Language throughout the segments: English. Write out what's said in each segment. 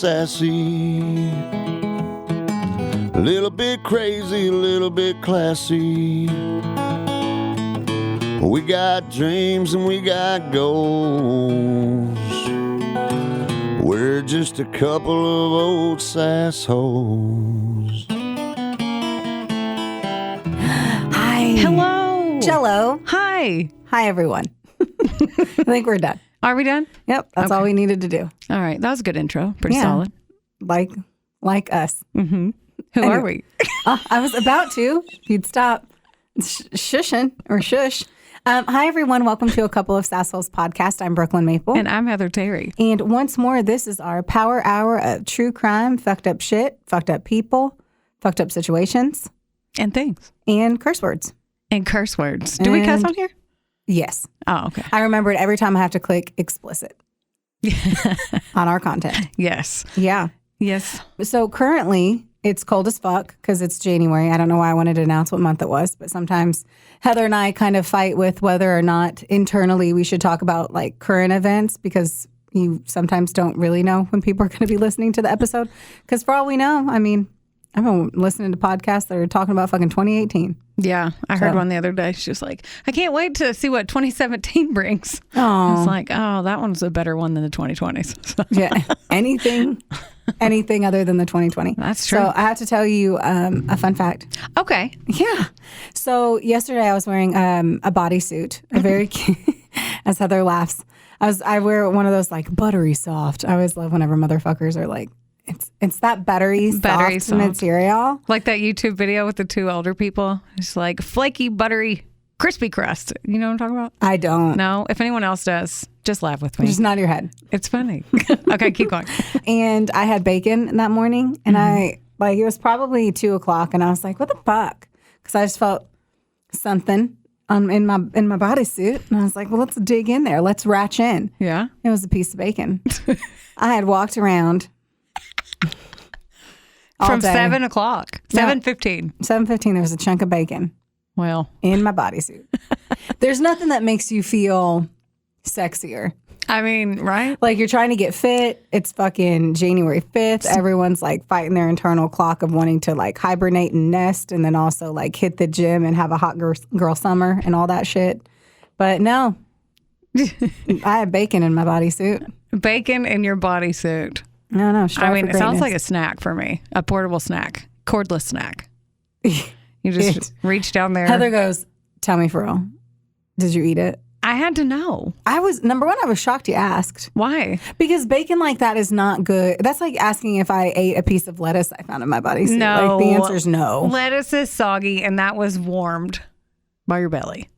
sassy, a little bit crazy, a little bit classy. We got dreams and we got goals. We're just a couple of old sassholes. Hi. Hello. Jello. Hi. Hi, everyone. I think we're done. Are we done? Yep. That's all we needed to do. All right. That was a good intro. Pretty solid. Like us. Mm-hmm. Who are we? I was about to. If you'd stop shushing or shush. Hi, everyone. Welcome to a Couple of Sassholes podcast. I'm Brooklyn Maple. And I'm Heather Terry. And once more, this is our power hour of true crime, fucked up shit, fucked up people, fucked up situations. And things. And curse words. And curse words. Do we cuss on here? Yes. Oh, okay. I remember it every time I have to click explicit on our content. Yes. Yeah. Yes. So currently, it's cold as fuck because it's January. I don't know why I wanted to announce what month it was, but sometimes Heather and I kind of fight with whether or not internally we should talk about like current events because you sometimes don't really know when people are going to be listening to the episode. Because for all we know, I mean, I've been listening to podcasts that are talking about fucking 2018. Yeah. I heard one the other day. She was like, I can't wait to see what 2017 brings. Oh. I was like, oh, that one's a better one than the 2020s. Yeah. Anything other than the 2020. That's true. So I have to tell you a fun fact. Okay. Yeah. So yesterday I was wearing a bodysuit, a very cute, as Heather laughs. I wear one of those like buttery soft. I always love whenever motherfuckers are like, it's that buttery soft material. Like that YouTube video with the two older people. It's like flaky, buttery, crispy crust. You know what I'm talking about? I don't. No. If anyone else does, just laugh with me. Just nod your head. It's funny. Okay, keep going. And I had bacon that morning, and it was probably 2:00, and I was like, what the fuck? Because I just felt something in my bodysuit, and I was like, well, let's dig in there. Let's ratch in. Yeah. It was a piece of bacon. I had walked around from day. 7:00, 7:15. 7:15. There was a chunk of bacon. Well, in my bodysuit. There's nothing that makes you feel sexier. I mean, right? Like you're trying to get fit. It's fucking January 5th. Everyone's like fighting their internal clock of wanting to like hibernate and nest and then also like hit the gym and have a hot girl summer and all that shit. But no, I had bacon in my bodysuit. Bacon in your bodysuit. No. I mean, it sounds like a snack for me. A portable snack. Cordless snack. You just reach down there. Heather goes, tell me for real. Did you eat it? I had to know. Number one, I was shocked you asked. Why? Because bacon like that is not good. That's like asking if I ate a piece of lettuce I found in my bodysuit. No. Like, the answer is no. Lettuce is soggy and that was warmed by your belly.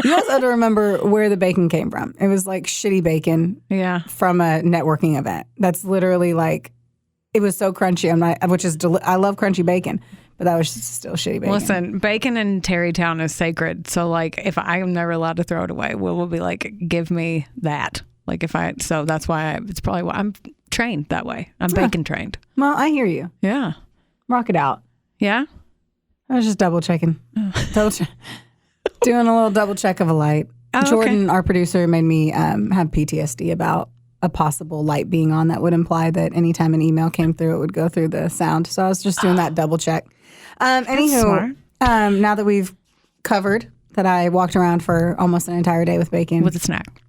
You also have to remember where the bacon came from. It was like shitty bacon from a networking event. That's literally like, it was so crunchy. I love crunchy bacon. But that was just still shitty bacon. Listen, bacon in Terrytown is sacred. So, like, if I'm never allowed to throw it away, we'll be like, give me that. Like, so that's why it's probably why I'm trained that way. I'm bacon trained. Well, I hear you. Yeah. Rock it out. Yeah? I was just double checking. Doing a little double check of a light. Oh, Jordan, our producer, made me have PTSD about a possible light being on that would imply that anytime an email came through, it would go through the sound. So I was just doing that double check. Anywho, now that we've covered that I walked around for almost an entire day with bacon. With a snack.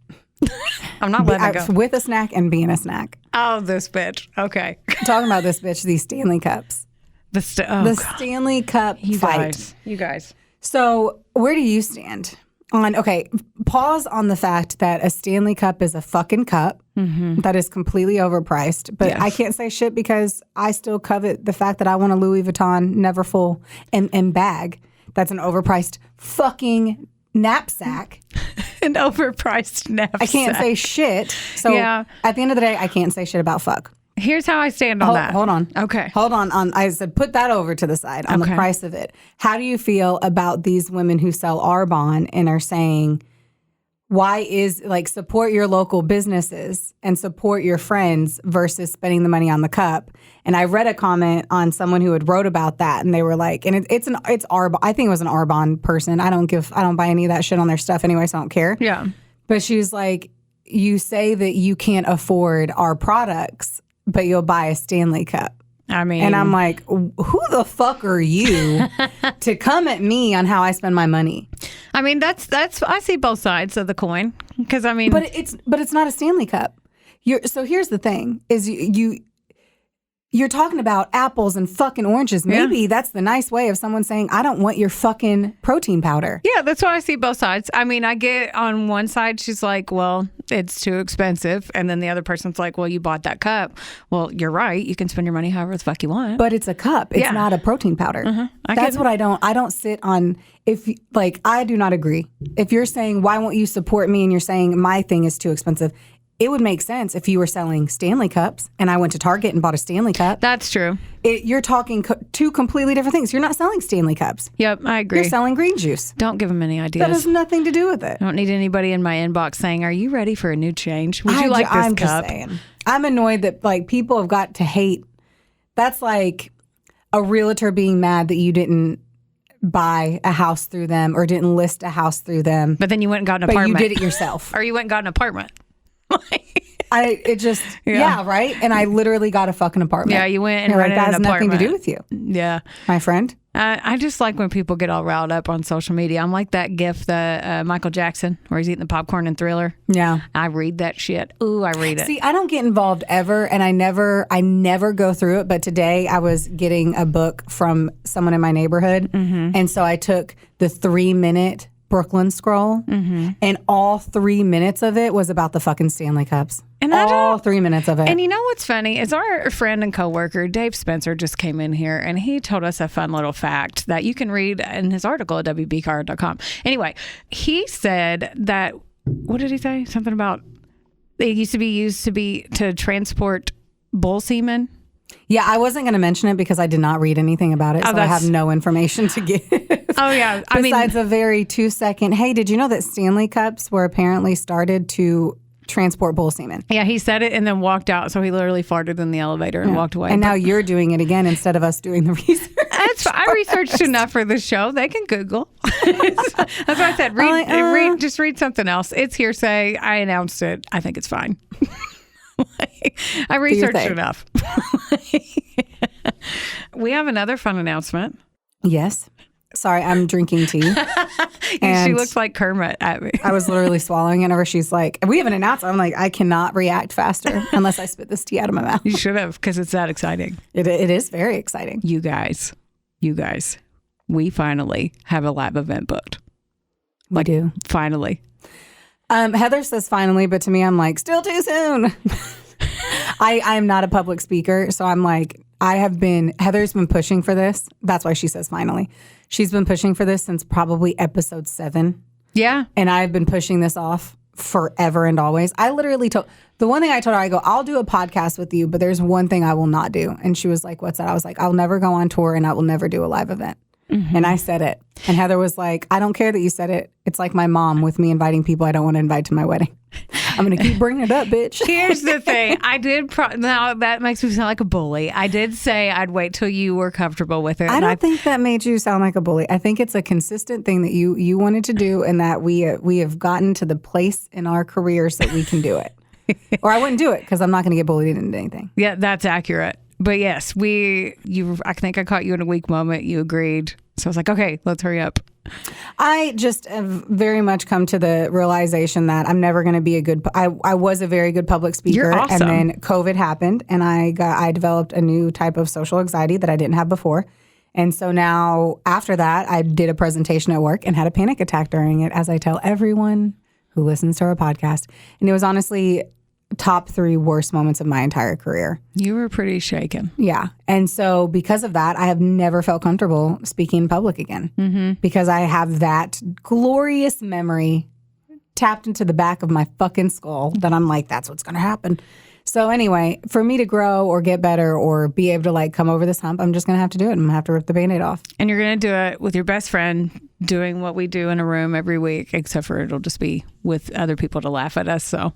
I'm not letting it go. With a snack and being a snack. Oh, this bitch. Okay. Talking about this bitch, these Stanley Cups. The Stanley Cup fight. You guys. So where do you stand on, pause on the fact that a Stanley Cup is a fucking cup that is completely overpriced. But I can't say shit because I still covet the fact that I want a Louis Vuitton Neverfull and bag. That's an overpriced fucking knapsack. An overpriced knapsack. I can't say shit. So at the end of the day, I can't say shit about fuck. Here's how I stand on that. Hold on. Okay. Hold on. I said put that over to the side on the price of it. How do you feel about these women who sell Arbonne and are saying, why is support your local businesses and support your friends versus spending the money on the cup? And I read a comment on someone who had wrote about that, and they were like, and it's Arbonne. I think it was an Arbonne person. I don't buy any of that shit on their stuff anyway, so I don't care. Yeah. But she's like, you say that you can't afford our products. but you'll buy a Stanley Cup. I mean, and I'm like, who the fuck are you to come at me on how I spend my money? I mean, that's I see both sides of the coin, because I mean, but it's not a Stanley Cup. So here's the thing: is you're talking about apples and fucking oranges. Maybe that's the nice way of someone saying, I don't want your fucking protein powder. Yeah, that's why I see both sides. I mean, I get on one side, she's like, well, it's too expensive. And then the other person's like, well, you bought that cup. Well, you're right. You can spend your money however the fuck you want. But it's a cup. It's not a protein powder. That's what I don't sit on. I do not agree. If you're saying, why won't you support me? And you're saying my thing is too expensive. It would make sense if you were selling Stanley Cups and I went to Target and bought a Stanley Cup. That's true. You're talking two completely different things. You're not selling Stanley Cups. Yep, I agree. You're selling green juice. Don't give them any ideas. That has nothing to do with it. I don't need anybody in my inbox saying, are you ready for a new change? Would you like this I'm cup? Just saying. I'm annoyed that people have got to hate. That's like a realtor being mad that you didn't buy a house through them or didn't list a house through them. But then you went and got an apartment. But you did it yourself. Or you went and got an apartment. Right? And I literally got a fucking apartment. Yeah, you went and rented that has an apartment. nothing to do with you. Yeah. My friend. I just like when people get all riled up on social media. I'm like that gif, the Michael Jackson, where he's eating the popcorn in Thriller. Yeah. I read that shit. Ooh, I read it. See, I don't get involved ever, and I never go through it. But today I was getting a book from someone in my neighborhood. And so I took the 3-minute Brooklyn scroll, and all 3 minutes of it was about the fucking Stanley Cups. And all 3 minutes of it. And you know what's funny is our friend and coworker Dave Spencer just came in here and he told us a fun little fact that you can read in his article at wbcar.com. Anyway, he said that, what did he say? Something about it used to be used to transport bull semen. Yeah, I wasn't going to mention it because I did not read anything about it, so I have no information to give. Oh, yeah. Besides a very 2-second, hey, did you know that Stanley Cups were apparently started to transport bull semen? Yeah, he said it and then walked out, so he literally farted in the elevator and walked away. And now you're doing it again instead of us doing the research. I researched enough for the show. They can Google. That's what I said. Just read something else. It's hearsay. I announced it. I think it's fine. I researched enough. We have another fun announcement. Yes. Sorry, I'm drinking tea. She looks like Kermit at me. I was literally swallowing it. Whenever she's like, we have an announcement. I'm like, I cannot react faster unless I spit this tea out of my mouth. You should have, because it's that exciting. It is very exciting. You guys, we finally have a live event booked. We do. Finally. Heather says finally, but to me, I'm like, still too soon. I'm not a public speaker, so I'm like, Heather's been pushing for this. That's why she says finally. She's been pushing for this since probably episode 7. Yeah. And I've been pushing this off forever and always. I literally the one thing I told her, I go, I'll do a podcast with you, but there's one thing I will not do. And she was like, what's that? I was like, I'll never go on tour and I will never do a live event. And I said it. And Heather was like, I don't care that you said it. It's like my mom with me inviting people I don't want to invite to my wedding. I'm going to keep bringing it up, bitch. Here's the thing. I did, now that makes me sound like a bully. I did say I'd wait till you were comfortable with it. I don't think that made you sound like a bully. I think it's a consistent thing that you wanted to do and that we have gotten to the place in our careers that we can do it. Or I wouldn't do it because I'm not going to get bullied into anything. Yeah, that's accurate. But yes, I think I caught you in a weak moment. You agreed. So I was like, okay, let's hurry up. I just have very much come to the realization that I'm never going to be I was a very good public speaker. You're awesome. And then COVID happened and I developed a new type of social anxiety that I didn't have before. And so now after that, I did a presentation at work and had a panic attack during it, as I tell everyone who listens to our podcast. And it was honestly top 3 worst moments of my entire career. You were pretty shaken. Yeah. And so because of that, I have never felt comfortable speaking in public again because I have that glorious memory tapped into the back of my fucking skull that I'm like, that's what's going to happen. So anyway, for me to grow or get better or be able to like come over this hump, I'm just going to have to do it. I'm going to have to rip the Band-Aid off. And you're going to do it with your best friend doing what we do in a room every week, except for it'll just be with other people to laugh at us. So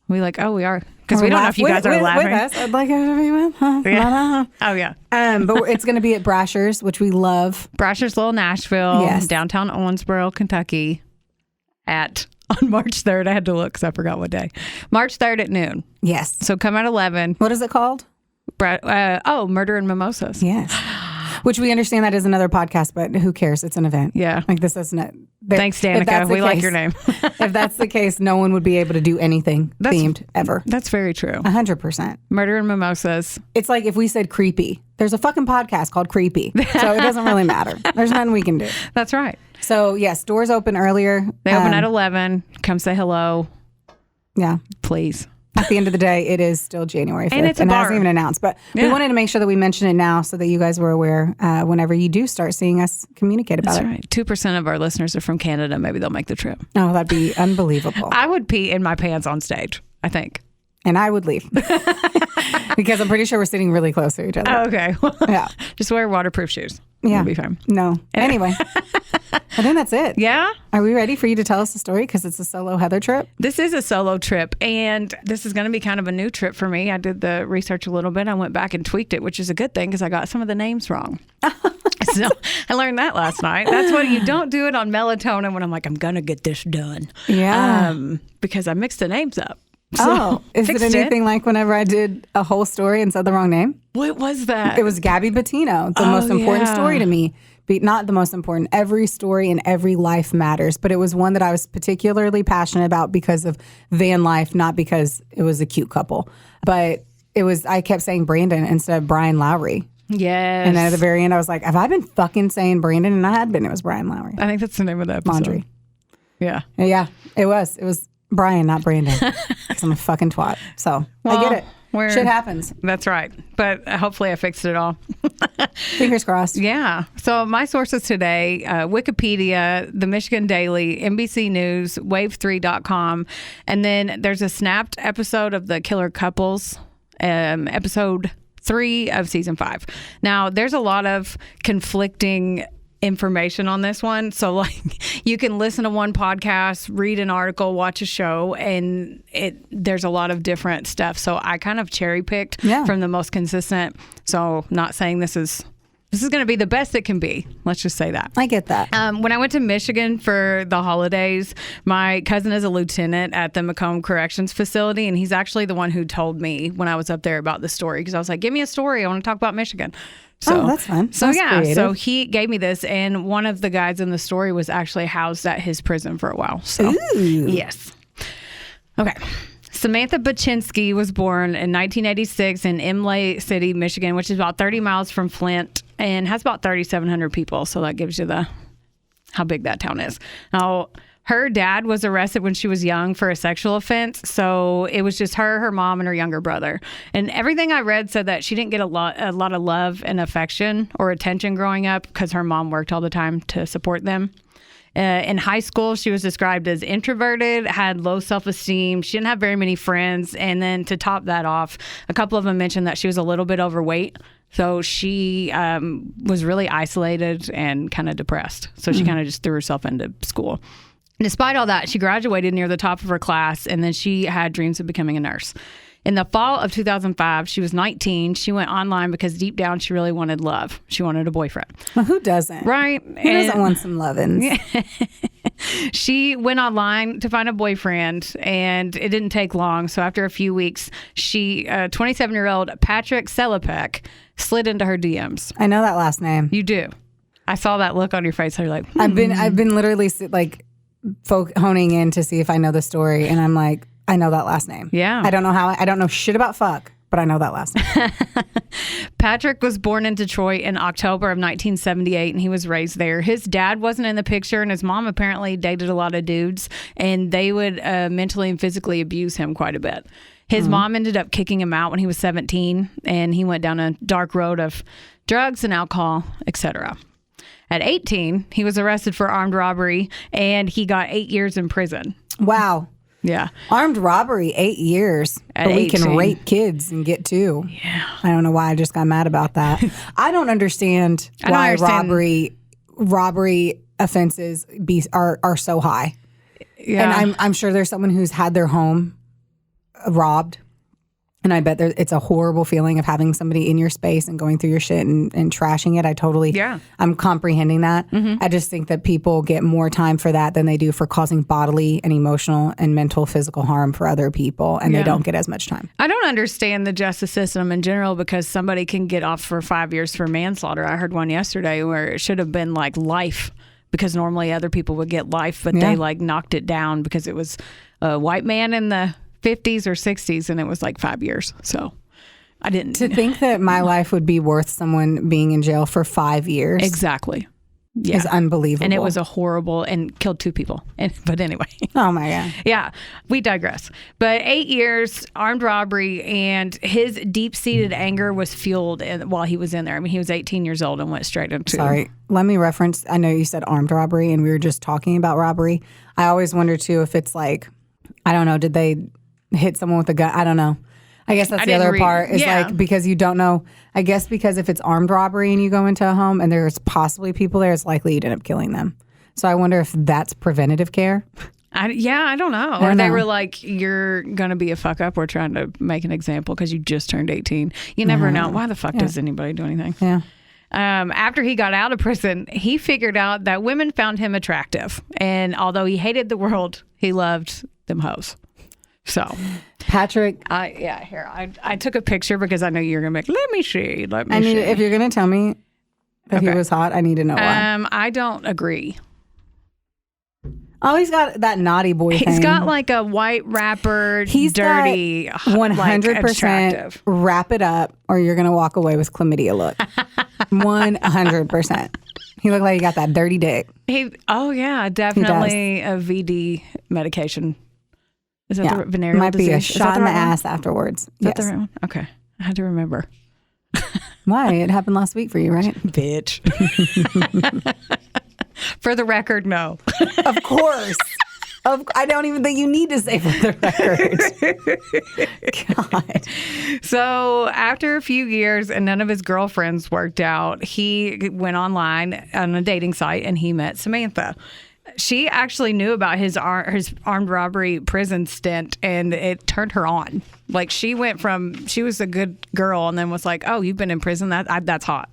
we we are. Because we don't know if you guys are laughing. With us. I'd like it to be with us. Yeah. Oh, yeah. But it's going to be at Brasher's, which we love. Brasher's Little Nashville, downtown Owensboro, Kentucky, on March 3rd. I had to look because I forgot what day. March 3rd at noon. Yes. So come at 11. What is it called? Murder and Mimosas. Yes. Which we understand that is another podcast, but who cares? It's an event. Yeah. Like this isn't. Thanks, Danica. We like your name. If that's the case, no one would be able to do anything themed ever. That's very true. 100%. Murder and Mimosas. It's like if we said creepy. There's a fucking podcast called Creepy. So it doesn't really matter. There's nothing we can do. That's right. So yes, doors open earlier. They open at 11. Come say hello. Yeah. Please. At the end of the day, it is still January 5th. And it's a and bar. It hasn't even announced. But we wanted to make sure that we mention it now so that you guys were aware whenever you do start seeing us communicate about That's right. 2% of our listeners are from Canada. Maybe they'll make the trip. Oh, that'd be unbelievable. I would pee in my pants on stage, I think. And I would leave. Because I'm pretty sure we're sitting really close to each other. Oh, okay. Yeah. Just wear waterproof shoes. Yeah. It'll be fine. No. Anyway. I think that's it. Yeah? Are we ready for you to tell us the story? Because it's a solo Heather trip. This is a solo trip, and this is going to be kind of a new trip for me. I did the research a little bit. I went back and tweaked it, which is a good thing because I got some of the names wrong. So I learned that last night. That's why you don't do it on melatonin when I'm like, I'm going to get this done. Yeah. Because I mixed the names up. So is it anything like whenever I did a whole story and said the wrong name? What was that? It was Gabby Bettino, the most important story to me. Not the most important. Every story in every life matters. But it was one that I was particularly passionate about because of van life, not because it was a cute couple. But I kept saying Brandon instead of Brian Lowry. Yes. And then at the very end, I was like, have I been fucking saying Brandon? And I had been. It was Brian Lowry. I think that's the name of the episode. Laundry. Yeah. Yeah, it was. It was Brian, not Brandon. Because I'm a fucking twat. So I get it. Shit happens. That's right. But hopefully I fixed it all. Fingers crossed. Yeah. So my sources today, Wikipedia, the Michigan Daily, NBC News, wave3.com. And then there's a snapped episode of The Killer Couples, episode 3 of season 5. Now, there's a lot of conflicting information on this one. So like you can listen to one podcast, read an article, watch a show, and there's a lot of different stuff. So I kind of cherry picked from the most consistent. So not saying this is going to be the best it can be. Let's just say that. I get that. When I went to Michigan for the holidays, my cousin is a lieutenant at the Macomb Corrections Facility, and he's actually the one who told me when I was up there about the story, because I was like, give me a story. I want to talk about Michigan. So, that's fun. So that's creative. So he gave me this, and one of the guys in the story was actually housed at his prison for a while. So yes. Okay. Samantha Bachynski was born in 1986 in Imlay City, Michigan, which is about 30 miles from Flint and has about 3,700 people. So that gives you how big that town is. Now, her dad was arrested when she was young for a sexual offense. So it was just her mom, and her younger brother. And everything I read said that she didn't get a lot of love and affection or attention growing up because her mom worked all the time to support them. In high school, she was described as introverted, had low self-esteem. She didn't have very many friends. And then to top that off, a couple of them mentioned that she was a little bit overweight. So she was really isolated and kind of depressed. So she kind of just threw herself into school. Despite all that, she graduated near the top of her class, and then she had dreams of becoming a nurse. In the fall of 2005, she was 19. She went online because deep down, she really wanted love. She wanted a boyfriend. Well, who doesn't? Right. Who doesn't want some lovins? She went online to find a boyfriend, and it didn't take long. So after a few weeks, 27-year-old Patrick Selepak slid into her DMs. I know that last name. You do. I saw that look on your face. You're like, I've been literally honing in to see if I know the story, and I'm like, I know that last name. Yeah. I don't know how. I don't know shit about fuck, but I know that last name. Patrick was born in Detroit in October of 1978, and he was raised there. His dad wasn't in the picture, and his mom apparently dated a lot of dudes, and they would mentally and physically abuse him quite a bit. His mom ended up kicking him out when he was 17, and he went down a dark road of drugs and alcohol, etc. At 18, he was arrested for armed robbery, and he got 8 years in prison. Wow. Yeah. Armed robbery, 8 years. At but we 18. can rape kids and get 2. Yeah. I don't know why I just got mad about that. I don't understand why robbery offenses are so high. Yeah. And I'm sure there's someone who's had their home robbed And I bet it's a horrible feeling of having somebody in your space and going through your shit and trashing it. I'm comprehending that. I just think that people get more time for that than they do for causing bodily and emotional and mental, physical harm for other people. And they don't get as much time. I don't understand the justice system in general because somebody can get off for 5 years for manslaughter. I heard one yesterday where it should have been like life because normally other people would get life, but they like knocked it down because it was a white man in the 50s or 60s and it was like 5 years. So I didn't. To think that my life would be worth someone being in jail for 5 years. Exactly. Is unbelievable. And it was a horrible and killed 2 people. But anyway. Oh my God. Yeah, we digress. But 8 years, armed robbery, and his deep-seated anger was fueled while he was in there. I mean, he was 18 years old and went straight into... Sorry. Let me reference, I know you said armed robbery and we were just talking about robbery. I always wonder too if it's like, I don't know, did they hit someone with a gun? I don't know. I guess that's the other part is like, because you don't know, I guess because if it's armed robbery and you go into a home and there's possibly people there, it's likely you'd end up killing them. So I wonder if that's preventative care. I don't know. They were like, you're going to be a fuck up. We're trying to make an example because you just turned 18. You never know. Why the fuck does anybody do anything? Yeah. After he got out of prison, he figured out that women found him attractive. And although he hated the world, he loved them hoes. So, Patrick, I took a picture because I know you're gonna make. Let me see. If you're gonna tell me that he was hot, I need to know why. I don't agree. Oh, he's got that naughty boy thing. He's got like a white rapper. He's dirty, 100% wrap it up, or you're gonna walk away with chlamydia look. 100%. He looked like he got that dirty dick. Definitely a VD medication. Is that the venereal might disease? Be a shot in the ass afterwards. Is that the right one? Okay. I had to remember. Why? It happened last week for you, right? Bitch. For the record, no. Of course. I don't even think you need to say for the record. God. So after a few years and none of his girlfriends worked out, he went online on a dating site and he met Samantha. She actually knew about his armed robbery prison stint, and it turned her on. Like, she was a good girl and then was like, oh, you've been in prison? That's hot.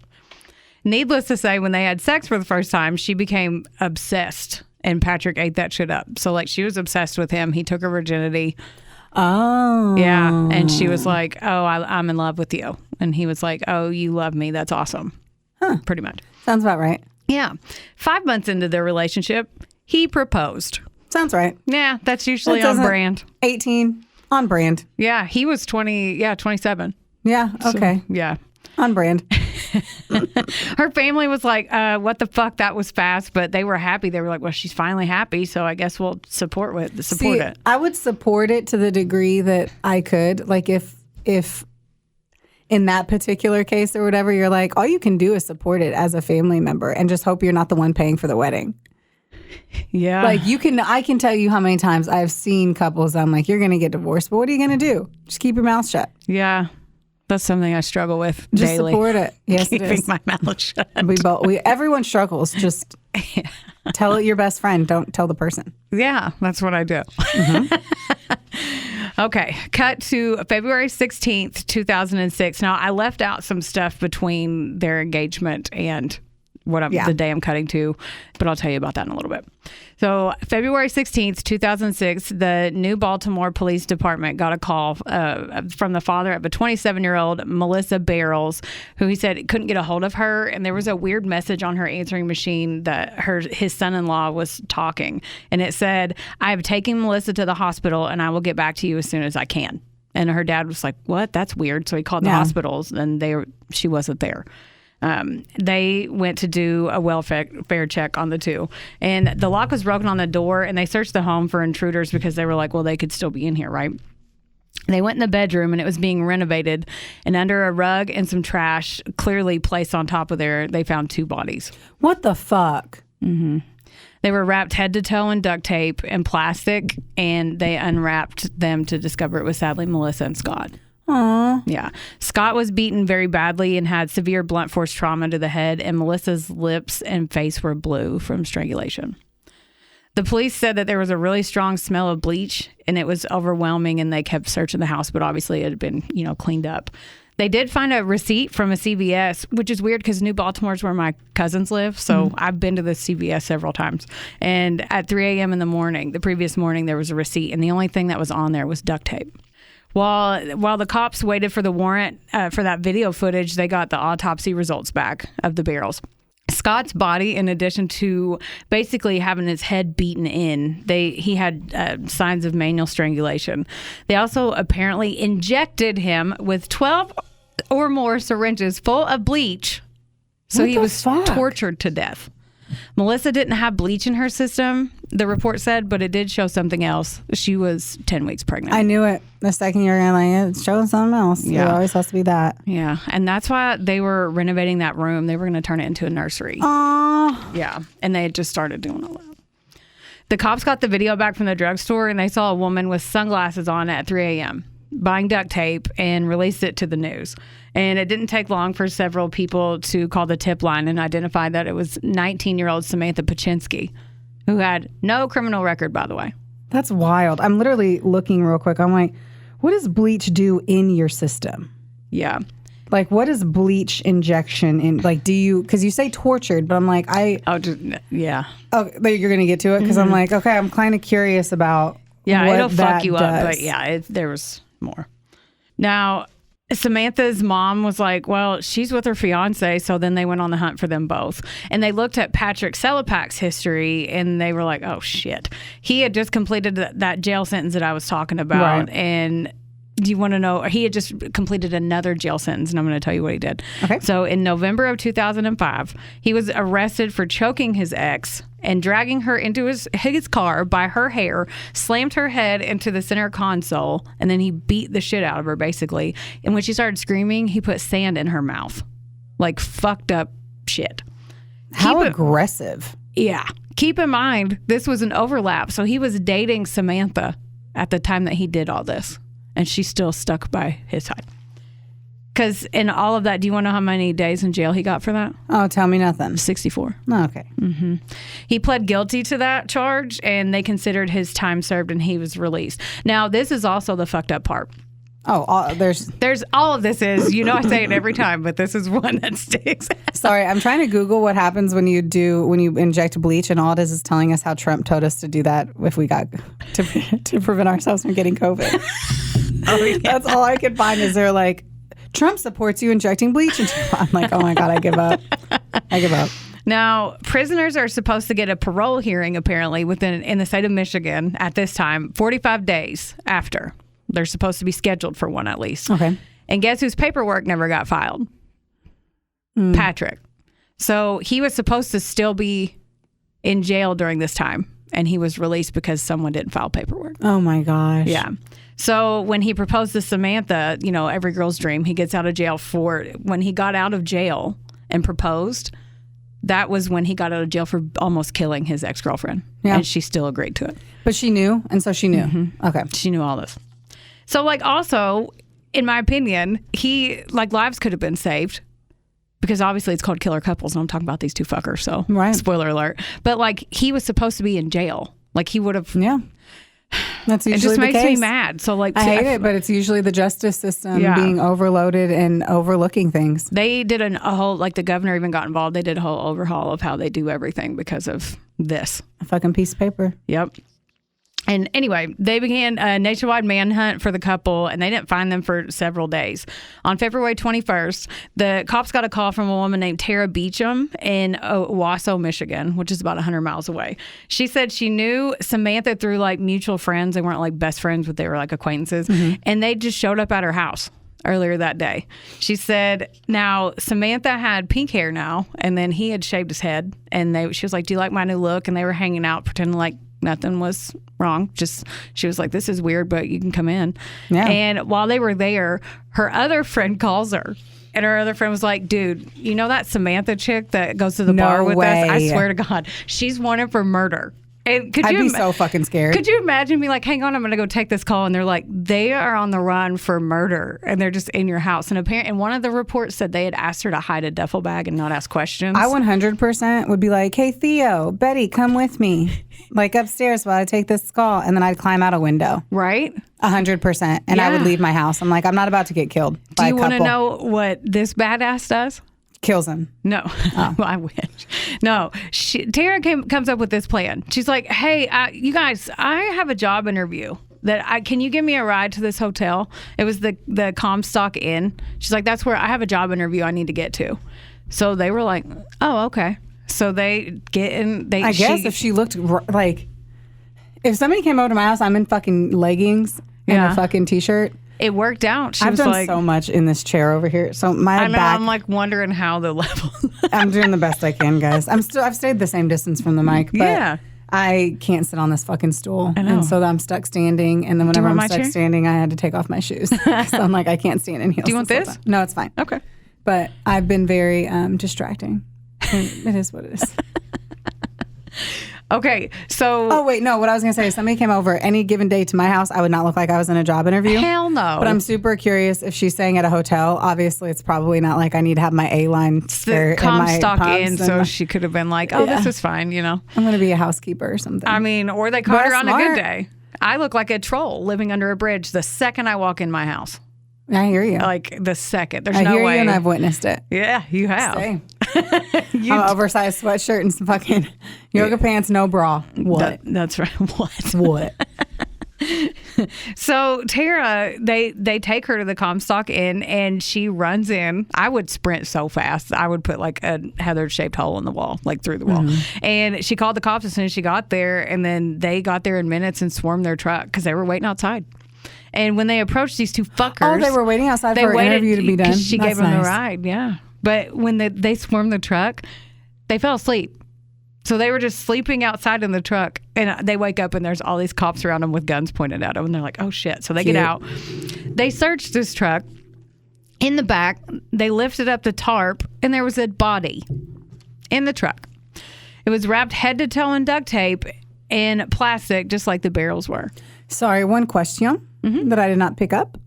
Needless to say, when they had sex for the first time, she became obsessed, and Patrick ate that shit up. So, like, she was obsessed with him. He took her virginity. Oh. Yeah, and she was like, oh, I'm in love with you. And he was like, oh, you love me. That's awesome. Huh. Pretty much. Sounds about right. Yeah. 5 months into their relationship, he proposed. Sounds right. Yeah, that's usually on brand. 18, on brand. Yeah, he was 27. Yeah, okay. So, yeah. On brand. Her family was like, what the fuck, that was fast, but they were happy. They were like, well, she's finally happy, so I guess we'll support it. I would support it to the degree that I could. Like, if in that particular case or whatever, you're like, all you can do is support it as a family member and just hope you're not the one paying for the wedding. Yeah. Like, I can tell you how many times I've seen couples, I'm like, you're going to get divorced, but what are you going to do? Just keep your mouth shut. Yeah. That's something I struggle with just daily. Support it. Yes, Keeping it is. my mouth shut. Everyone struggles. Just tell it your best friend. Don't tell the person. Yeah, that's what I do. Mm-hmm. Okay, cut to February 16th, 2006. Now, I left out some stuff between their engagement and the day I'm cutting to, but I'll tell you about that in a little bit. So February 16th, 2006, the New Baltimore Police Department got a call from the father of a 27-year-old Melissa Barrels, who he said couldn't get a hold of her. And there was a weird message on her answering machine that his son-in-law was talking. And it said, I have taken Melissa to the hospital and I will get back to you as soon as I can. And her dad was like, what? That's weird. So he called the hospitals and she wasn't there. They went to do a welfare check on the two, and the lock was broken on the door, and they searched the home for intruders because they were like, well, they could still be in here, right? They went in the bedroom, and it was being renovated, and under a rug and some trash clearly placed on top of there, they found 2 bodies. What the fuck? Mm-hmm. They were wrapped head to toe in duct tape and plastic, and they unwrapped them to discover it was sadly Melissa and Scott. Aww. Yeah. Scott was beaten very badly and had severe blunt force trauma to the head, and Melissa's lips and face were blue from strangulation. The police said that there was a really strong smell of bleach and it was overwhelming, and they kept searching the house, but obviously it had been, cleaned up. They did find a receipt from a CVS, which is weird because New Baltimore is where my cousins live. So I've been to the CVS several times. And at 3 a.m. in the morning, the previous morning, there was a receipt. And the only thing that was on there was duct tape. While the cops waited for the warrant for that video footage, they got the autopsy results back of the barrels. Scott's body, in addition to basically having his head beaten in, he had signs of manual strangulation. They also apparently injected him with 12 or more syringes full of bleach. So he was tortured to death. Melissa didn't have bleach in her system, the report said, but it did show something else. She was 10 weeks pregnant. I knew it. The second you were it's showing something else. Yeah. It always has to be that. Yeah. And that's why they were renovating that room. They were going to turn it into a nursery. Aww. Yeah. And they had just started doing all that. The cops got the video back from the drugstore, and they saw a woman with sunglasses on at 3 a.m. buying duct tape and released it to the news. And it didn't take long for several people to call the tip line and identify that it was 19-year-old Samantha Bachynski, who had no criminal record, by the way. That's wild. I'm literally looking real quick. I'm like, what does bleach do in your system? Yeah. Like, what is bleach injection in? Like, do you, because you say tortured, but I'm like, yeah. Oh, but you're going to get to it? Because I'm like, okay, I'm kind of curious about what it'll fuck you does. up. But yeah, there was more. Now, Samantha's mom was like, well, she's with her fiance. So then they went on the hunt for them both. And they looked at Patrick Selepak's history, and they were like, oh, shit. He had just completed that jail sentence that I was talking about. Right. And do you want to know? He had just completed another jail sentence, and I'm going to tell you what he did. Okay. So in November of 2005, he was arrested for choking his ex and dragging her into his car by her hair, slammed her head into the center console, and then he beat the shit out of her, basically. And when she started screaming, he put sand in her mouth. Like, fucked up shit. How aggressive. Yeah. Keep in mind, this was an overlap. So he was dating Samantha at the time that he did all this. And she's still stuck by his side. Because in all of that, do you want to know how many days in jail he got for that? Oh, tell me nothing. 64. Oh, okay. Mm-hmm. He pled guilty to that charge, and they considered his time served, and he was released. Now, this is also the fucked up part. Oh, there's all of this is, I say it every time, but this is one that sticks. Sorry, I'm trying to Google what happens when you inject bleach, and all it is telling us how Trump told us to do that if we got to prevent ourselves from getting COVID. Oh, yeah. That's all I could find. Is there like, Trump supports you injecting bleach? And I'm like, oh my God, I give up. Now, prisoners are supposed to get a parole hearing, apparently, in the state of Michigan at this time, 45 days after. They're supposed to be scheduled for one at least. Okay. And guess whose paperwork never got filed? Patrick. So he was supposed to still be in jail during this time, and he was released because someone didn't file paperwork. Oh my gosh. Yeah. So when he proposed to Samantha, every girl's dream, he gets out of jail when he got out of jail and proposed, that was when he got out of jail for almost killing his ex-girlfriend. Yeah. And she still agreed to it. But she knew, and so she knew. Mm-hmm. Okay. She knew all this. So, also, in my opinion, lives could have been saved, because obviously it's called Killer Couples, and I'm talking about these two fuckers, so right. Spoiler alert. But, he was supposed to be in jail. He would have... Yeah. That's usually it just the makes case. me mad. So, I hate it, but it's usually the justice system being overloaded and overlooking things. They did a whole, the governor even got involved. They did a whole overhaul of how they do everything because of this. A fucking piece of paper. Yep. And anyway, they began a nationwide manhunt for the couple, and they didn't find them for several days. On February 21st, the cops got a call from a woman named Tara Beecham in Owasso, Michigan, which is about 100 miles away. She said she knew Samantha through mutual friends. They weren't best friends, but they were acquaintances. Mm-hmm. And they just showed up at her house earlier that day. She said, now Samantha had pink hair now, and then he had shaved his head. And she was like, do you like my new look? And they were hanging out, pretending like nothing was wrong. Just, she was like, this is weird, but you can come in. Yeah. And while they were there, her other friend calls her. And her other friend was like, dude, you know that Samantha chick that goes to the bar with us? I swear to God, she's wanted for murder. And I'd be so fucking scared. Could you imagine me like, hang on, I'm going to go take this call. And they're like, they are on the run for murder. And they're just in your house. And apparently, one of the reports said they had asked her to hide a duffel bag and not ask questions. I 100% would be like, hey, Theo, Betty, come with me. Like upstairs while I take this call. And then I'd climb out a window. Right? 100%. And I would leave my house. I'm like, I'm not about to get killed by a couple. Do you want to know what this badass does? Kills him. No, well, I wish. No, Tara comes up with this plan. She's like, "Hey, you guys, I have a job interview. Can you give me a ride to this hotel? It was the Comstock Inn. She's like, that's where I have a job interview I need to get to. So they were like, oh, okay. So they get in. I guess if she looked like, if somebody came over to my house, I'm in fucking leggings and a fucking t-shirt. It worked out. I've done so much in this chair over here. So my back. I'm like wondering how the level. I'm doing the best I can, guys. I've stayed the same distance from the mic, but I can't sit on this fucking stool. I know. And so I'm stuck standing. And then whenever I'm stuck standing, I had to take off my shoes. So I'm like, I can't stand in heels. Do you want this? No, it's fine. Okay. But I've been very distracting. It is what it is. Okay, so... Oh, wait, no. What I was going to say is somebody came over any given day to my house, I would not look like I was in a job interview. Hell no. But I'm super curious if she's staying at a hotel. Obviously, it's probably not like I need to have my A-line skirt and my Comstock in, so she could have been like, oh, this is fine, you know. I'm going to be a housekeeper or something. I mean, or they caught her on a good day. I look like a troll living under a bridge the second I walk in my house. I hear you. Like the second. There's no way. I hear you and I've witnessed it. Yeah, you have. An oversized sweatshirt and some fucking yoga pants, no bra. What? That's right. What? What? So Tara, they take her to the Comstock Inn and she runs in. I would sprint so fast. I would put like a Heather-shaped hole in the wall, like through the wall. And she called the cops as soon as she got there. And then they got there in minutes and swarmed their truck because they were waiting outside. And when they approached these two fuckers... Oh, they were waiting outside for an interview to be done? She gave them the ride, yeah. But when they swarmed the truck, they fell asleep. So they were just sleeping outside in the truck. And they wake up and there's all these cops around them with guns pointed at them. And they're like, oh, shit. So they get out. They searched this truck. In the back, they lifted up the tarp and there was a body in the truck. It was wrapped head to toe in duct tape and plastic, just like the barrels were. Sorry, one question that I did not pick up.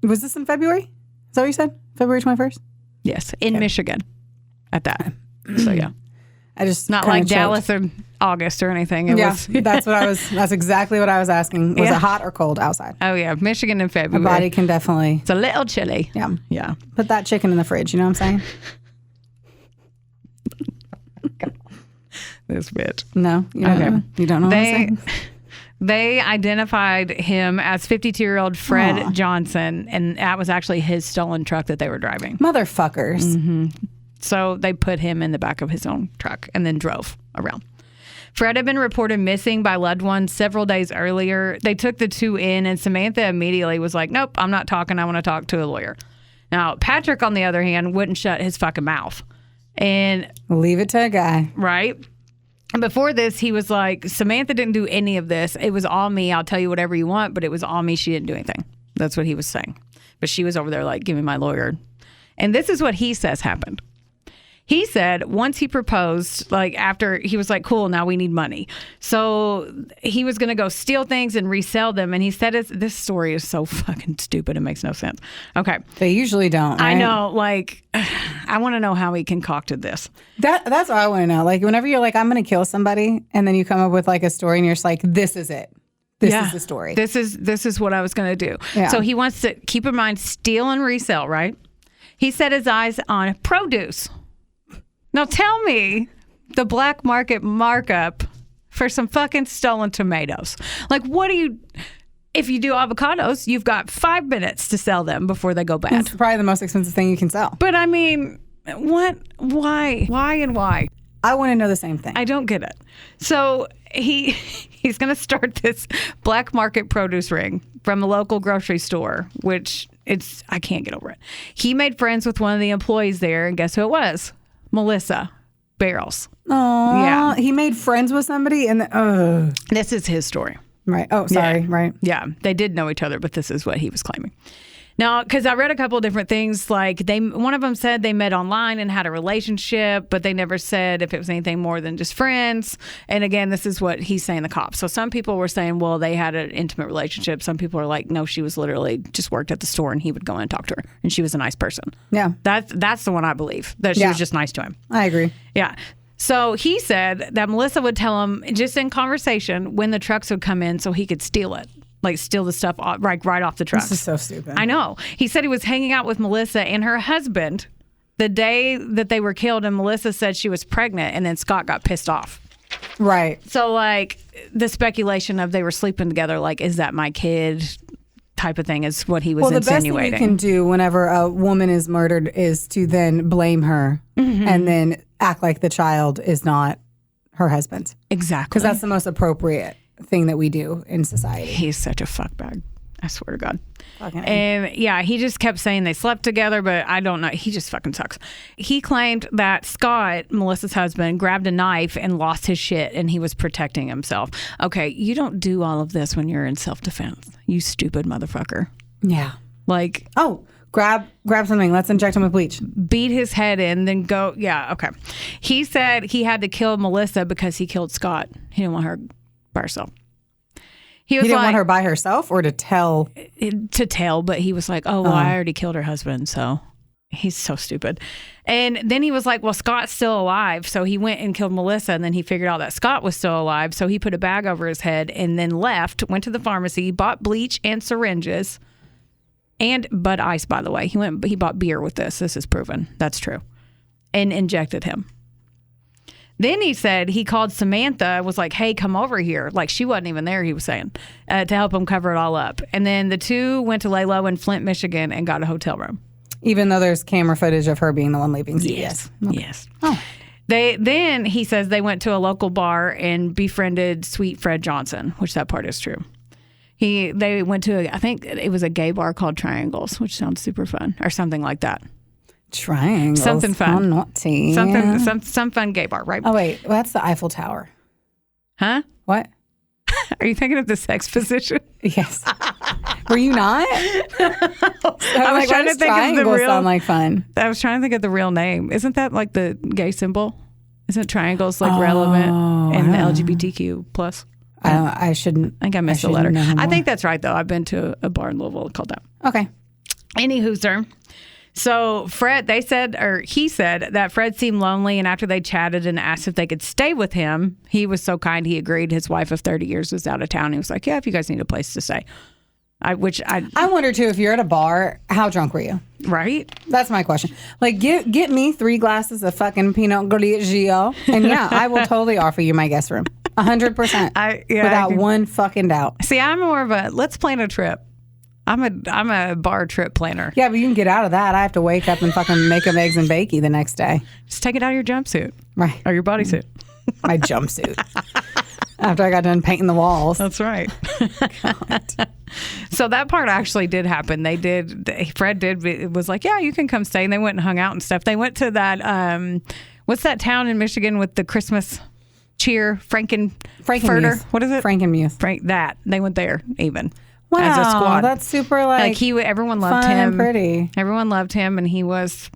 Was this in February? Is that what you said? February 21st? Yes, in Michigan at that. So, yeah. I just not like Dallas or August or anything. It was, that's exactly what I was asking. Was it hot or cold outside? Oh, yeah. Michigan in February. My body can definitely. It's a little chilly. Yeah. Yeah. Put that chicken in the fridge. You know what I'm saying? This bitch. No, you don't know. You don't know what I'm saying? They identified him as 52-year-old Fred Johnson, and that was actually his stolen truck that they were driving. Motherfuckers. So they put him in the back of his own truck and then drove around. Fred had been reported missing by loved ones several days earlier. They took the two in, and Samantha immediately was like, nope, I'm not talking. I want to talk to a lawyer. Now, Patrick, on the other hand, wouldn't shut his fucking mouth. And leave it to a guy. Right? And before this, he was like, Samantha didn't do any of this. It was all me. I'll tell you whatever you want, but it was all me. She didn't do anything. That's what he was saying. But she was over there like, give me my lawyer. And this is what he says happened. He said once he proposed, like after he was like, cool, now we need money. So he was going to go steal things and resell them. And he said, this story is so fucking stupid. It makes no sense. Okay. They usually don't. Right? I know. Like, I want to know how he concocted this. That's what I want to know. Like, whenever you're like, I'm going to kill somebody, and then you come up with like a story and you're just like, this is it. This is the story. This is what I was going to do. Yeah. So he wants to, keep in mind, steal and resell, right? He set his eyes on produce. Now tell me the black market markup for some fucking stolen tomatoes. Like, what do you... If you do avocados, you've got 5 minutes to sell them before they go bad. It's probably the most expensive thing you can sell. But I mean, what? Why? Why and why? I want to know the same thing. I don't get it. So he's going to start this black market produce ring from a local grocery store, which I can't get over it. He made friends with one of the employees there, and guess who it was? Melissa Barrels. Oh, yeah. He made friends with somebody, and this is his story. Right. Oh, sorry. Yeah. Right. Yeah. They did know each other, but this is what he was claiming. No, because I read a couple of different things. Like one of them said they met online and had a relationship, but they never said if it was anything more than just friends. And again, this is what he's saying, the cops. So some people were saying, well, they had an intimate relationship. Some people are like, no, she was literally just worked at the store and he would go in and talk to her, and she was a nice person. Yeah, that's the one I believe, that she was just nice to him. I agree. Yeah. So he said that Melissa would tell him just in conversation when the trucks would come in so he could steal it. Like steal the stuff right off the trucks. This is so stupid. I know. He said he was hanging out with Melissa and her husband the day that they were killed, and Melissa said she was pregnant, and then Scott got pissed off. Right. So, like, the speculation of they were sleeping together, like, is that my kid type of thing is what he was insinuating. The best thing you can do whenever a woman is murdered is to then blame her and then act like the child is not her husband's. Exactly. Because that's the most appropriate thing that we do in society. He's such a fuckbag. I swear to God. Fucking And yeah, he just kept saying they slept together, but I don't know. He just fucking sucks. He claimed that Scott, Melissa's husband, grabbed a knife and lost his shit, and he was protecting himself. Okay, you don't do all of this when you're in self-defense. You stupid motherfucker. Yeah. Like, oh, grab something. Let's inject him with bleach. Beat his head in, then go. Yeah, okay. He said he had to kill Melissa because he killed Scott. He didn't want her by herself. He didn't want her by herself or to tell? To tell, but he was like, oh, well, I already killed her husband, so he's so stupid. And then he was like, well, Scott's still alive, so he went and killed Melissa, and then he figured out that Scott was still alive, so he put a bag over his head and then left, went to the pharmacy, bought bleach and syringes, and Bud Ice, by the way. He bought beer with this. This is proven. That's true. And injected him. Then he said he called Samantha, was like, hey, come over here. Like, she wasn't even there, he was saying, to help him cover it all up. And then the two went to lay low in Flint, Michigan, and got a hotel room. Even though there's camera footage of her being the one leaving CVS. Yes. Okay. Yes. Oh. Then he says they went to a local bar and befriended Sweet Fred Johnson, which that part is true. They went to, I think it was a gay bar called Triangles, which sounds super fun, or something like that. Triangles. Something fun. How naughty. Some fun gay bar, right? Oh, wait. Well, that's the Eiffel Tower. Huh? What? Are you thinking of the sex position? Yes. Were you not? I was trying to think of the real. Sound like fun. I was trying to think of the real name. Isn't that like the gay symbol? Isn't triangles like relevant in the LGBTQ plus? I shouldn't. I think I missed the letter. I think that's right though. I've been to a bar in Louisville called that. Okay. Anywho, so he said that Fred seemed lonely, and after they chatted and asked if they could stay with him, he was so kind he agreed. His wife of 30 years was out of town. He was like, yeah, if you guys need a place to stay. I wonder too, if you're at a bar, how drunk were you? Right? That's my question. Like, get me 3 glasses of fucking Pinot Grigio, and yeah, I will totally offer you my guest room. 100%. Without one fucking doubt. See, I'm more of a, let's plan a trip. I'm a bar trip planner. Yeah, but you can get out of that. I have to wake up and fucking make them eggs and bakey the next day. Just take it out of your jumpsuit. Right. Or your bodysuit. My jumpsuit. After I got done painting the walls. That's right. So that part actually did happen. Fred was like, yeah, you can come stay. And they went and hung out and stuff. They went to that, what's that town in Michigan with the Christmas cheer? Frankenmuth. What is it? Frankenmuth. They went there even. Wow, as a squad. That's super like everyone loved fun him. And pretty. Everyone loved him, and he was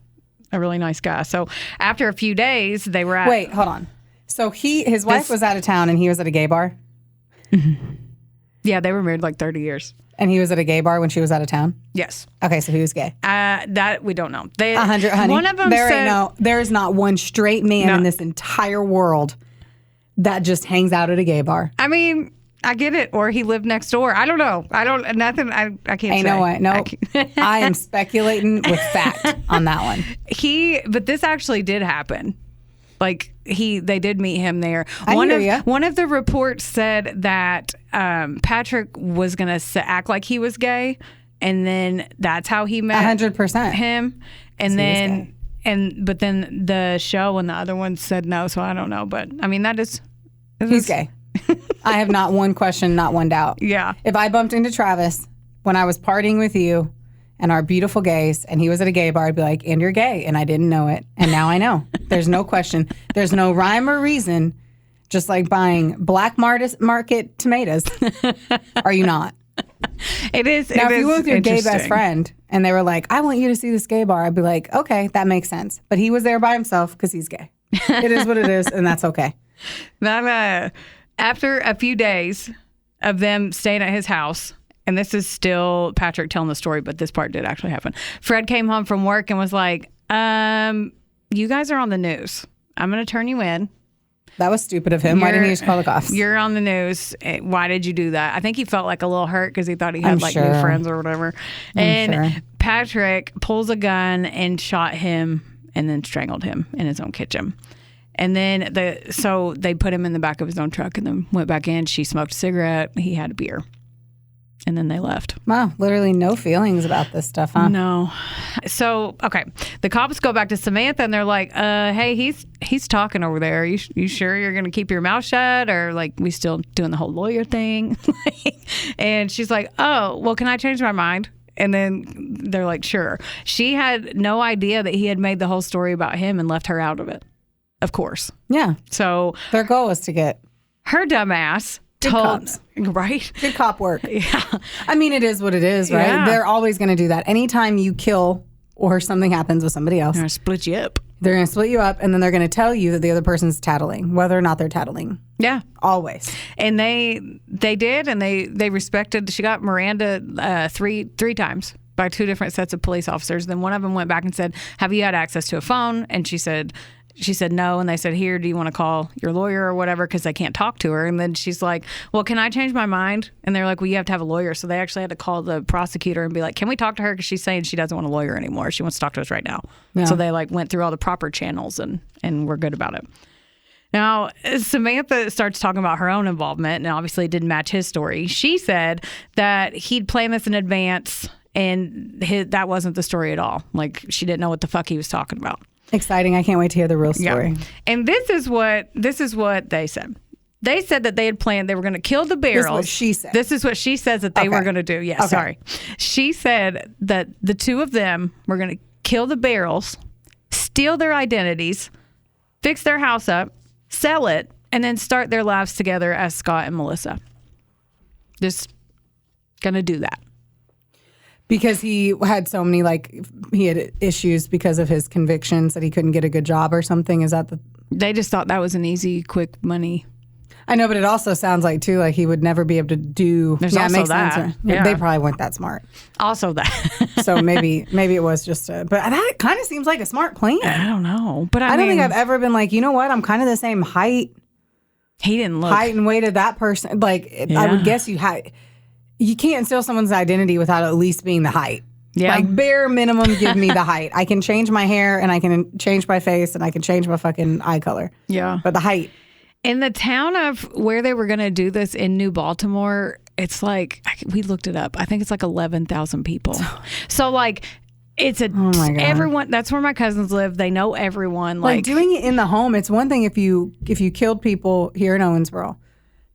a really nice guy. So after a few days, they were at. Wait, hold on. So his wife was out of town, and he was at a gay bar. Mm-hmm. Yeah, they were married like 30 years. And he was at a gay bar when she was out of town. Yes. Okay, so he was gay. That we don't know. 100, honey. One of them there is not one straight man in this entire world that just hangs out at a gay bar. I mean, I get it. Or he lived next door. I don't know. I can't say. No way. No. I am speculating with fact on that one. But this actually did happen. Like they did meet him there. One of the reports said that Patrick was going to act like he was gay, and then that's how he met 100% him. And but then the show and the other ones said no, so I don't know. But I mean, he's gay. I have not one question, not one doubt. Yeah. If I bumped into Travis when I was partying with you and our beautiful gays, and he was at a gay bar, I'd be like, and you're gay, and I didn't know it, and now I know. There's no question. There's no rhyme or reason. Just like buying black market tomatoes. Are you not? It is. Now, it if you is went with your gay best interesting. friend and they were like, I want you to see this gay bar, I'd be like, okay, that makes sense. But he was there by himself because he's gay. It is what it is, and that's okay. Then, after a few days of them staying at his house, and this is still Patrick telling the story, but this part did actually happen. Fred came home from work and was like, you guys are on the news. I'm going to turn you in. That was stupid of him. Why didn't he just call the cops? You're on the news. Why did you do that? I think he felt like a little hurt because he thought he had I'm new sure. friends or whatever. Patrick pulls a gun and shot him and then strangled him in his own kitchen. And then so they put him in the back of his own truck and then went back in. She smoked a cigarette. He had a beer. And then they left. Wow, literally no feelings about this stuff, huh? No. So, okay. The cops go back to Samantha and they're like, hey, he's talking over there. You sure you're going to keep your mouth shut? Or like, we still doing the whole lawyer thing? And she's like, oh, well, can I change my mind? And then they're like, sure. She had no idea that he had made the whole story about him and left her out of it. Of course. Yeah. So Their goal was to get her dumbass Good told, cops. right? good cop work. Yeah. I mean, it is what it is, right? Yeah. They're always going to do that. Anytime you kill or something happens with somebody else, They're going to split you up. they're going to split you up and then they're going to tell you that the other person's tattling, whether or not they're tattling. Yeah. Always. And they did, and they respected. She got Miranda three times by two different sets of police officers. Then one of them went back and said, have you had access to a phone? And she said no. And they said, here, do you want to call your lawyer or whatever? Because they can't talk to her. And then she's like, well, can I change my mind? And they're like, well, you have to have a lawyer. So they actually had to call the prosecutor and be like, can we talk to her? Because she's saying she doesn't want a lawyer anymore. She wants to talk to us right now. Yeah. So they like went through all the proper channels and we're good about it. Now, Samantha starts talking about her own involvement, and obviously it didn't match his story. She said that he'd planned this in advance, and that wasn't the story at all. Like, she didn't know what the fuck he was talking about. Exciting. I can't wait to hear the real story. Yeah. And this is what they said. They said that they had planned, they were going to kill the barrels. This is what she said. This is what she says that they were going to do. Yeah, sorry. She said that the two of them were going to kill the barrels, steal their identities, fix their house up, sell it, and then start their lives together as Scott and Melissa. Just gonna do that. Because he had so many, he had issues because of his convictions that he couldn't get a good job or something. Is that They just thought that was an easy, quick money. I know, but it also sounds like, too, like he would never be able to do... There's it also makes that. sense. Yeah. They probably weren't that smart. Also that. So maybe it was just but that kind of seems like a smart plan. I don't know. But I don't mean, think I've ever been like, you know what? I'm kind of the same height he didn't look. and weight of that person. Like, I would guess you can't steal someone's identity without at least being the height. Yeah. Like, bare minimum, give me the height. I can change my hair and I can change my face and I can change my fucking eye color. Yeah. But the height. In the town of where they were going to do this in New Baltimore, it's like, we looked it up. I think it's like 11,000 people. So like, it's Oh my God. everyone. That's where my cousins live. They know everyone. Like doing it in the home, it's one thing if you killed people here in Owensboro,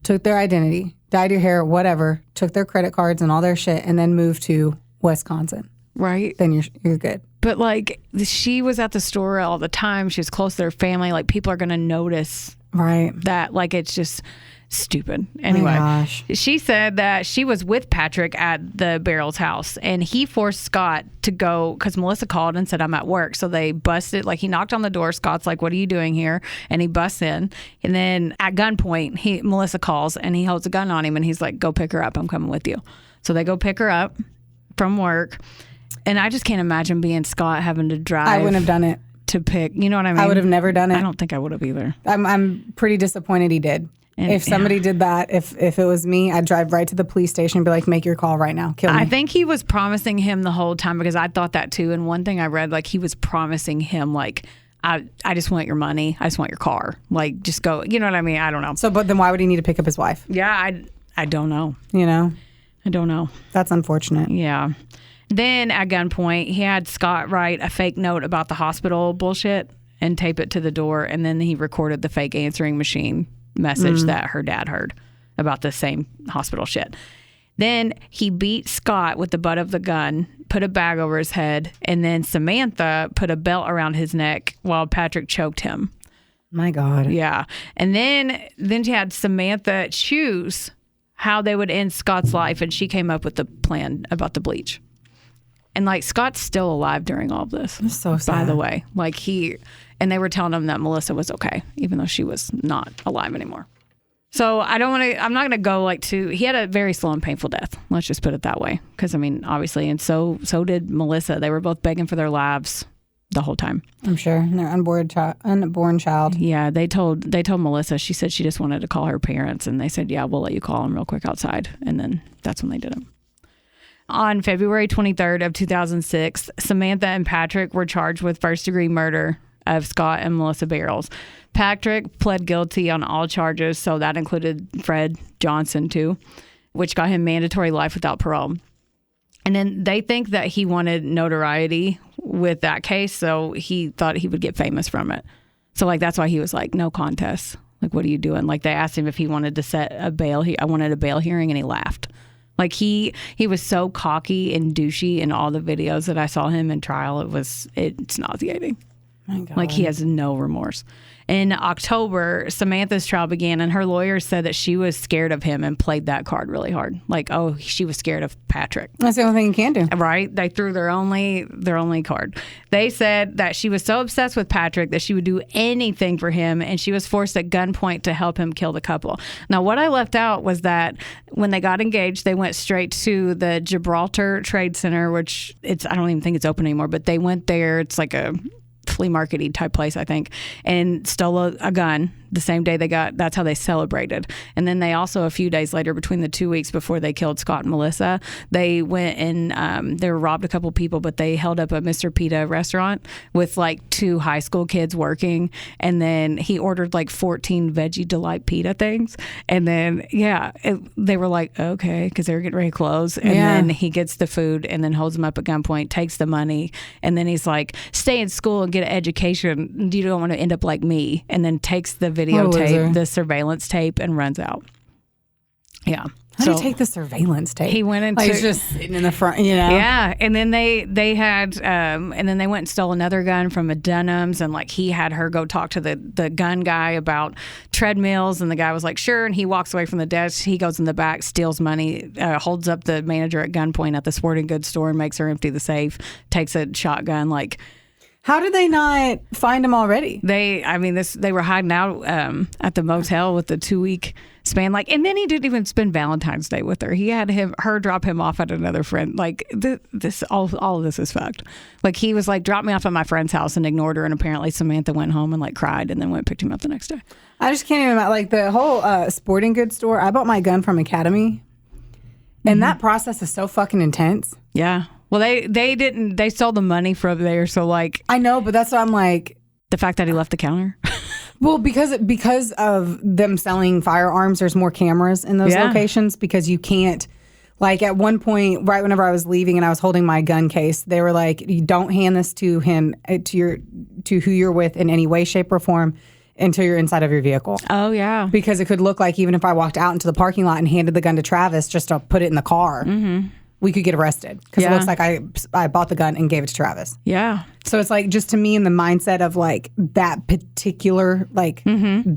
took their identity, dyed your hair, whatever, took their credit cards and all their shit, and then moved to Wisconsin. right. Then you're good. But like, she was at the store all the time. She was close to their family. Like, people are going to notice Right. that. Like, it's just stupid. Anyway, gosh. she said that she was with Patrick at the Barrels house, and he forced Scott to go because Melissa called and said, I'm at work. So they busted, like, he knocked on the door. Scott's like, what are you doing here? And he busts in. And then at gunpoint, Melissa calls and he holds a gun on him and he's like, go pick her up. I'm coming with you. So they go pick her up from work. And I just can't imagine being Scott having to drive. I wouldn't have done it. To pick, you know what I mean? I would have never done it. I don't think I would have either. I'm pretty disappointed he did. And, if somebody did that, if it was me, I'd drive right to the police station and be like, make your call right now. Kill me. I think he was promising him the whole time because I thought that too. And one thing I read, like, he was promising him, like, I just want your money. I just want your car. Like, just go. You know what I mean? I don't know. So, but then why would he need to pick up his wife? Yeah, I don't know. You know? I don't know. That's unfortunate. Yeah. Then at gunpoint, he had Scott write a fake note about the hospital bullshit and tape it to the door. And then he recorded the fake answering machine message that her dad heard about the same hospital shit. Then he beat Scott with the butt of the gun, put a bag over his head, and then Samantha put a belt around his neck while Patrick choked him. My God. Yeah. And then she had Samantha choose how they would end Scott's life, and she came up with the plan about the bleach. And like Scott's still alive during all of this. That's so sad. By the way, like and they were telling him that Melissa was okay, even though she was not alive anymore. So I'm not going to go he had a very slow and painful death. Let's just put it that way. Because I mean, obviously, and so did Melissa. They were both begging for their lives the whole time. I'm sure. And their unborn child. Yeah, they told Melissa, she said she just wanted to call her parents, and they said, yeah, we'll let you call them real quick outside. And then that's when they did it. On February 23rd of 2006, Samantha and Patrick were charged with first-degree murder of Scott and Melissa Barrels. Patrick pled guilty on all charges, so that included Fred Johnson too, which got him mandatory life without parole. And then they think that he wanted notoriety with that case, so he thought he would get famous from it. So like that's why he was like, no contest. Like, what are you doing? Like they asked him if he wanted to set a bail. I wanted a bail hearing, and he laughed. Like he was so cocky and douchey in all the videos that I saw him in trial. It's nauseating. My God. Like he has no remorse. In October, Samantha's trial began, and her lawyer said that she was scared of him and played that card really hard. Like, oh, she was scared of Patrick. That's the only thing you can do. Right? They threw their only card. They said that she was so obsessed with Patrick that she would do anything for him, and she was forced at gunpoint to help him kill the couple. Now, what I left out was that when they got engaged, they went straight to the Gibraltar Trade Center, which I don't even think it's open anymore, but they went there. It's like a flea market-y type place, I think, and stole a gun the same day that's how they celebrated. And then they also, a few days later, between the 2 weeks before they killed Scott and Melissa, they went and they robbed a couple people, but they held up a Mr. Pita restaurant with like 2 high school kids working. And then he ordered like 14 Veggie Delight pita things. And then, they were like, okay, because they were getting ready to close. And then he gets the food and then holds them up at gunpoint, takes the money. And then he's like, stay in school and get an education. You don't want to end up like me. And then takes the videotape, the surveillance tape, and runs out. Yeah. How do you take the surveillance tape? He went into... Like he's just sitting in the front, you know? Yeah. And then they had... and then they went and stole another gun from a Dunham's, and like he had her go talk to the gun guy about treadmills, and the guy was like, sure. And he walks away from the desk. He goes in the back, steals money, holds up the manager at gunpoint at the sporting goods store and makes her empty the safe, takes a shotgun, like... How did they not find him already? They were hiding out at the motel with the 2-week span. Like, and then he didn't even spend Valentine's Day with her. He had her drop him off at another friend. Like all of this is fucked. Like he was like, drop me off at my friend's house, and ignored her. And apparently Samantha went home and like cried, and then went and picked him up the next day. I just can't even like the whole sporting goods store. I bought my gun from Academy, and that process is so fucking intense. Yeah. Well, they stole the money from there, so like... I know, but that's what I'm like... The fact that he left the counter? Well, because of them selling firearms, there's more cameras in those locations, because you can't... Like at one point, right whenever I was leaving and I was holding my gun case, they were like, you don't hand this to him, to who you're with in any way, shape, or form until you're inside of your vehicle. Oh, yeah. Because it could look like even if I walked out into the parking lot and handed the gun to Travis just to put it in the car... Mm-hmm. We could get arrested because it looks like I bought the gun and gave it to Travis. Yeah. So it's like, just to me, in the mindset of like that particular like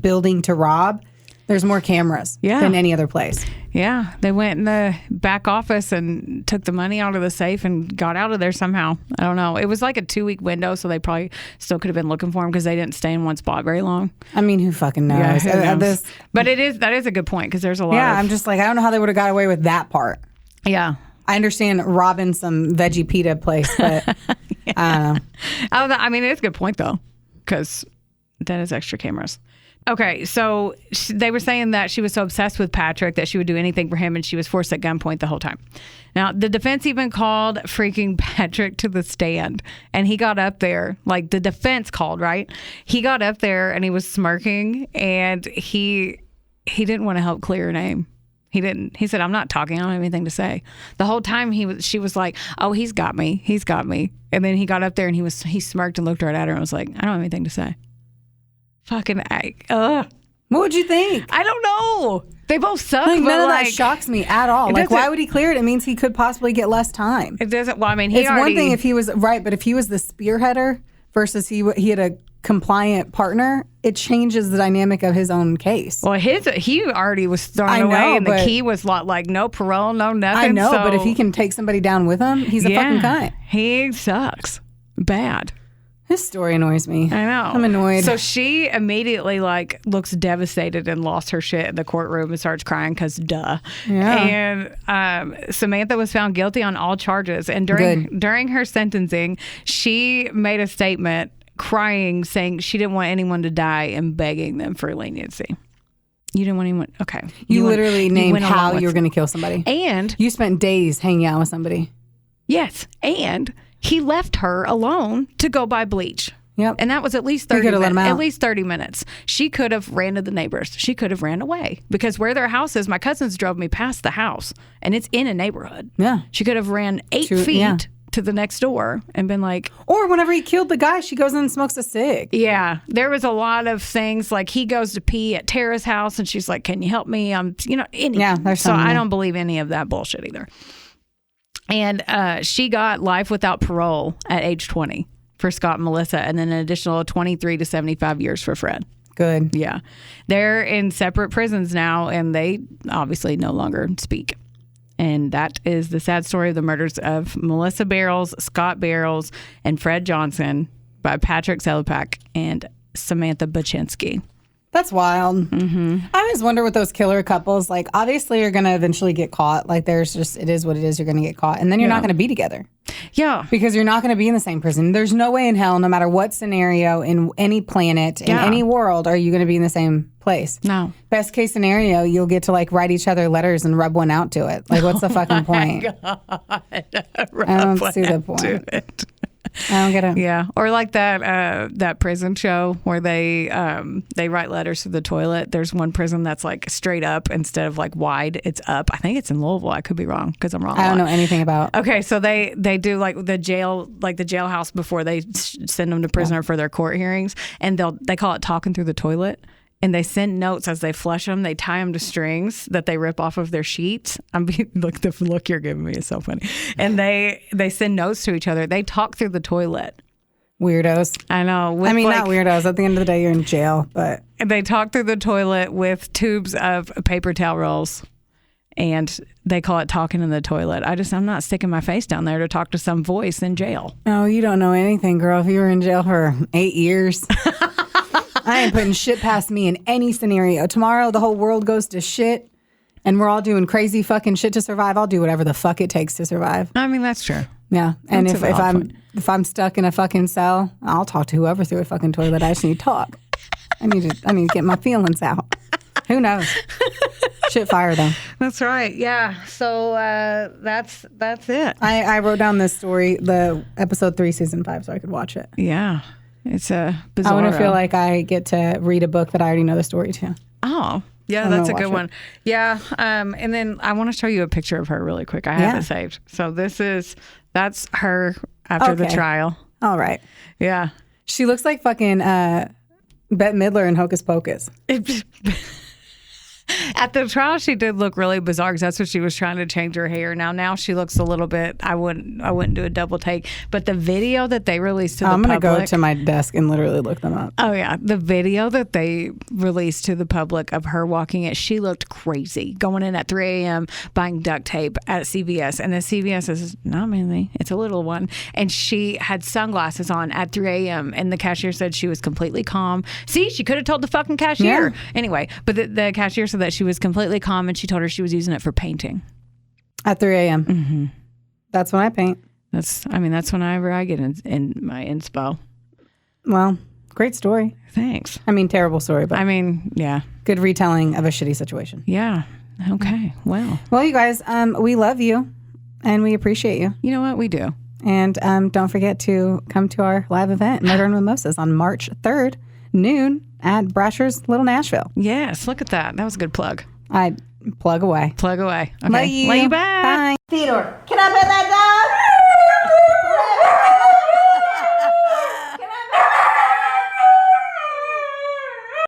building to rob, there's more cameras than any other place. Yeah. They went in the back office and took the money out of the safe and got out of there somehow. I don't know. It was like a 2-week window, so they probably still could have been looking for him because they didn't stay in one spot very long. I mean, who fucking knows? Yeah, who knows? But that is a good point, because there's a lot of... I'm just like, I don't know how they would have got away with that part. Yeah. I understand robbing some veggie pita place, but I don't know. I mean, it's a good point, though, because that is extra cameras. Okay, so they were saying that she was so obsessed with Patrick that she would do anything for him, and she was forced at gunpoint the whole time. Now, the defense even called freaking Patrick to the stand, and he got up there, like the defense called, right? He got up there, and he was smirking, and he didn't want to help clear her name. He didn't. He said, I'm not talking. I don't have anything to say. The whole time she was like, oh, he's got me. He's got me. And then he got up there and he smirked and looked right at her and was like, I don't have anything to say. Fucking, What would you think? I don't know. They both suck. Like, none of that shocks me at all. Like, why would he clear it? It means he could possibly get less time. It doesn't. Well, I mean, it's one thing if he was right, but if he was the spearheader versus he had a compliant partner, it changes the dynamic of his own case. Well, he already was thrown away, and the key was like no parole, no nothing. I know, but if he can take somebody down with him, he's a fucking cunt. He sucks. Bad. His story annoys me. I know. I'm annoyed. So she immediately looks devastated and lost her shit in the courtroom and starts crying because duh. Yeah. And Samantha was found guilty on all charges. And during her sentencing, she made a statement crying, saying she didn't want anyone to die and begging them for leniency. You didn't want anyone. Okay. You literally named how you were going to kill somebody. And you spent days hanging out with somebody. Yes. And he left her alone to go buy bleach. Yep. And that was at least 30 minutes. At least 30 minutes. She could have ran to the neighbors. She could have ran away because where their house is, my cousins drove me past the house and it's in a neighborhood. Yeah. She could have ran 8 feet to the next door and been like. Or whenever he killed the guy, she goes in and smokes a cig. Yeah. There was a lot of things like he goes to pee at Tara's house and she's like, can you help me? So I don't believe any of that bullshit either. And she got life without parole at age 20 for Scott and Melissa, and then an additional 23 to 75 years for Fred. Good. Yeah. They're in separate prisons now, and they obviously no longer speak. And that is the sad story of the murders of Melissa Barrels, Scott Barrels, and Fred Johnson by Patrick Selepak and Samantha Bachynski. That's wild. Mm-hmm. I always wonder with those killer couples, like obviously you're going to eventually get caught. Like it is what it is. You're going to get caught. And then you're not going to be together. Yeah. Because you're not going to be in the same prison. There's no way in hell, no matter what scenario in any planet, in any world, are you going to be in the same place. No. Best case scenario, you'll get to like write each other letters and rub one out to it. Like what's the fucking point? I don't see the point. I don't get it. Yeah, or like that prison show where they write letters to the toilet. There's one prison that's like straight up instead of like wide. It's up. I think it's in Louisville. I could be wrong because I'm wrong. I don't know anything about. Okay, so they do like the jailhouse before they send them to prison for their court hearings, and they call it talking through the toilet. And they send notes as they flush them. They tie them to strings that they rip off of their sheets. Look, the look you're giving me is so funny. And they send notes to each other. They talk through the toilet. Weirdos. I know. Not weirdos. At the end of the day, you're in jail. But they talk through the toilet with tubes of paper towel rolls. And they call it talking in the toilet. I'm not sticking my face down there to talk to some voice in jail. Oh, you don't know anything, girl. If you were in jail for 8 years... I ain't putting shit past me in any scenario. Tomorrow, the whole world goes to shit, and we're all doing crazy fucking shit to survive. I'll do whatever the fuck it takes to survive. I mean, that's true. Yeah, and if I'm stuck in a fucking cell, I'll talk to whoever through a fucking toilet. I just need to talk. I need to get my feelings out. Who knows? Shit fire though. That's right. Yeah. So that's it. I wrote down this story, the episode 3, season 5, so I could watch it. Yeah. It's a bizarre. I want to feel like I get to read a book that I already know the story to. Oh, yeah, that's a good one. Yeah. And then I want to show you a picture of her really quick. I have it saved. So that's her after the trial. All right. Yeah. She looks like fucking Bette Midler in Hocus Pocus. At the trial, she did look really bizarre because that's what she was trying to change her hair. Now she looks a little bit. I wouldn't do a double take. But the video that they released to the public, I'm gonna go to my desk and literally look them up. Oh yeah, the video that they released to the public of her walking it, she looked crazy. Going in at 3 a.m. buying duct tape at CVS, and the CVS is not many. It's a little one, and she had sunglasses on at 3 a.m. and the cashier said she was completely calm. See, she could have told the fucking cashier anyway, but the cashier said that she was completely calm, and she told her she was using it for painting. At 3 a.m. Mm-hmm. That's when I paint. That's whenever I get in my inspo. Well, great story. Thanks. I mean, terrible story, but yeah. Good retelling of a shitty situation. Yeah. Okay. Well, you guys, we love you, and we appreciate you. You know what? We do. And don't forget to come to our live event, Murder and Mimosas, on March 3rd, noon, at Brasher's Little Nashville. Yes, look at that. That was a good plug. I plug away. Plug away. Okay. Love you. Love you. Bye. Bye. Theodore, can I pet that dog?